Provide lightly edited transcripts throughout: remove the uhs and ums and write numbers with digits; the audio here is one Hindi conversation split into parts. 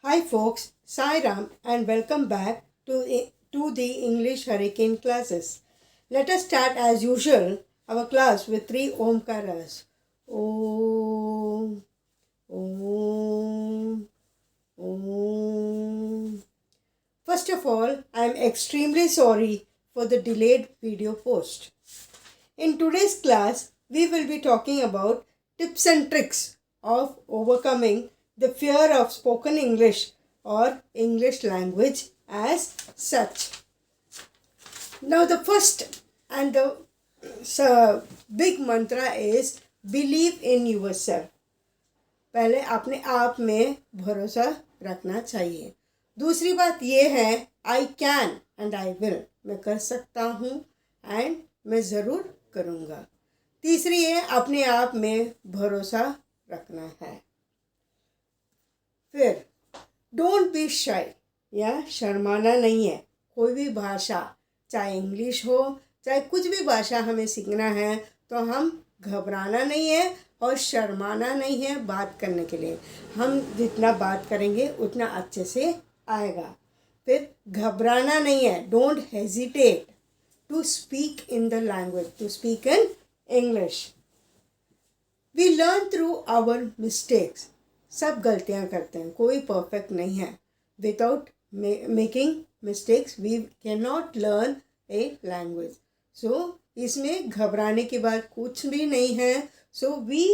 Hi folks, Sai Ram and welcome back to the English Hurricane classes. Let us start as usual our class with three Omkaras. Om, Om, Om. First of all, I am extremely sorry for the delayed video post. In today's class, we will be talking about tips and tricks of overcoming the fear of spoken English or English language as such. Now, the first and the big mantra is believe in yourself. पहले अपने आप में भरोसा रखना चाहिए. दूसरी बात ये है I can and I will, मैं कर सकता हूँ एंड मैं ज़रूर करूँगा. तीसरी है अपने आप में भरोसा रखना है. फिर डोंट बी शाई, या शर्माना नहीं है. कोई भी भाषा, चाहे इंग्लिश हो चाहे कुछ भी भाषा हमें सीखना है, तो हम घबराना नहीं है और शर्माना नहीं है बात करने के लिए. हम जितना बात करेंगे उतना अच्छे से आएगा. फिर घबराना नहीं है. Don't hesitate to speak in the language, to speak in English. We learn through our mistakes. सब गलतियाँ करते हैं, कोई परफेक्ट नहीं है. Without making mistakes we can not learn a language. So इसमें घबराने की बात कुछ भी नहीं है. So we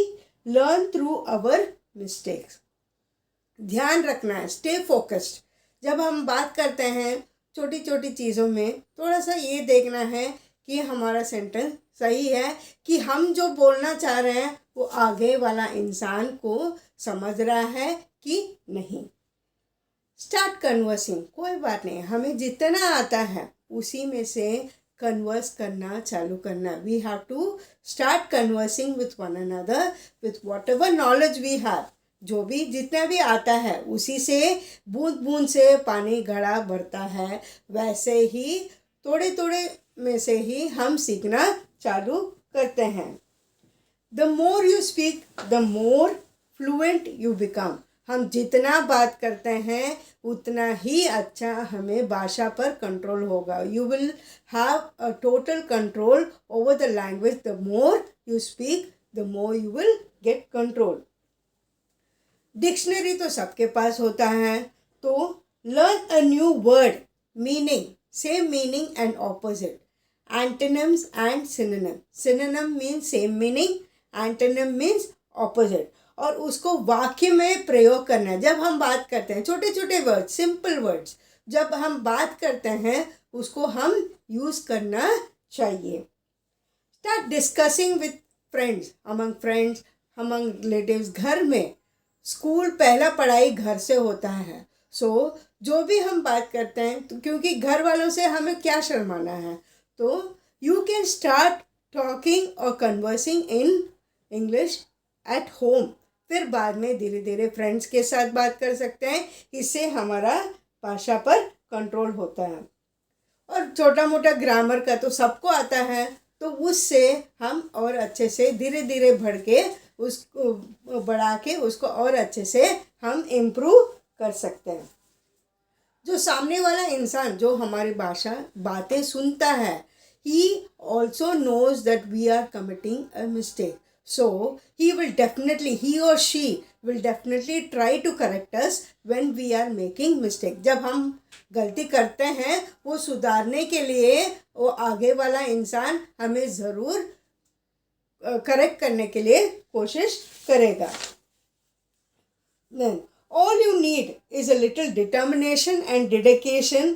learn through our mistakes. ध्यान रखना है, स्टे फोकस्ड. जब हम बात करते हैं छोटी छोटी चीज़ों में, थोड़ा सा ये देखना है कि हमारा सेंटेंस सही है, कि हम जो बोलना चाह रहे हैं वो आगे वाला इंसान को समझ रहा है कि नहीं. Start conversing. कोई बात नहीं, हमें जितना आता है उसी में से कन्वर्स करना चालू करना. We have to start conversing with one another with whatever knowledge we have. जो भी जितना भी आता है उसी से बूंद बूंद से पानी घड़ा भरता है. वैसे ही थोड़े थोड़े में से ही हम सीखना चालू करते हैं. The more you speak the more fluent you become. हम जितना बात करते हैं उतना ही अच्छा हमें भाषा पर कंट्रोल होगा. You will have a total control over the language. The more you speak the more you will get control. Dictionary तो सबके पास होता है, तो learn a new word, meaning, same meaning and opposite. Antonyms and synonym. Synonym means same meaning, antonym means opposite. और उसको वाक्य में प्रयोग करना है. जब हम बात करते हैं छोटे छोटे वर्ड्स, सिंपल वर्ड्स, जब हम बात करते हैं उसको हम यूज़ करना चाहिए. Start discussing with friends, among relatives. घर में, स्कूल, पहला पढ़ाई घर से होता है. सो जो भी हम बात करते हैं, तो क्योंकि घर वालों से हमें क्या शर्माना है, तो यू कैन स्टार्ट टॉकिंग और conversing in English at home. फिर बाद में धीरे धीरे फ्रेंड्स के साथ बात कर सकते हैं. इससे हमारा भाषा पर कंट्रोल होता है. और छोटा मोटा ग्रामर का तो सबको आता है, तो उससे हम और अच्छे से धीरे धीरे बढ़ के उसको बढ़ा के उसको और अच्छे से हम इम्प्रूव कर सकते हैं. जो सामने वाला इंसान जो हमारी भाषा बातें सुनता है, he also knows that we are committing a mistake. So he or she will definitely try to correct us when we are making mistake. जब हम गलती करते हैं वो सुधारने के लिए वो आगे वाला इंसान हमें ज़रूर करेक्ट करने के लिए कोशिश करेगा. Then all you need is a little determination and dedication.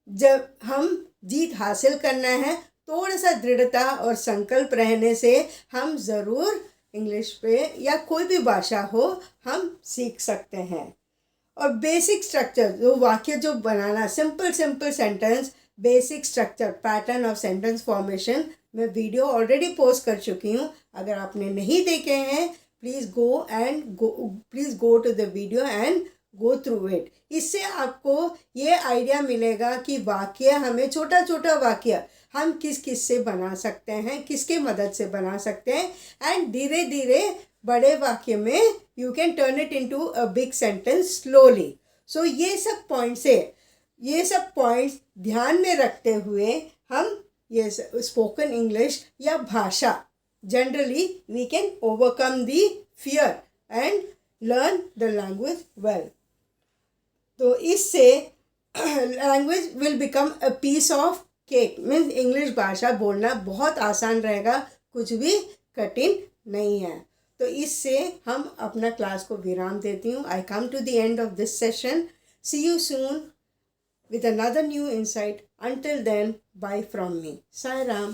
जब हम जीत हासिल करना है, थोड़ा सा दृढ़ता और संकल्प रहने से हम ज़रूर इंग्लिश पे या कोई भी भाषा हो हम सीख सकते हैं. और बेसिक स्ट्रक्चर, जो वाक्य जो बनाना, simple sentence, basic structure, pattern of sentence formation, मैं वीडियो ऑलरेडी पोस्ट कर चुकी हूँ. अगर आपने नहीं देखे हैं, please go to the video and go through it. इससे आपको ये आइडिया मिलेगा कि वाक्य, हमें छोटा छोटा वाक्य हम किस से बना सकते हैं, किसके मदद से बना सकते हैं, एंड धीरे धीरे बड़े वाक्य में you can turn it into a big sentence slowly. So ये सब पॉइंट्स ध्यान में रखते हुए हम ये स्पोकन इंग्लिश या भाषा generally we can overcome the fear and learn the language well. तो इससे language will become a piece of cake. Means English भाषा बोलना बहुत आसान रहेगा, कुछ भी कठिन नहीं है. तो इससे हम अपना क्लास को विराम देती हूँ. I come to the end of this session. See you soon with another new insight. Until then, bye from me. Sai Ram.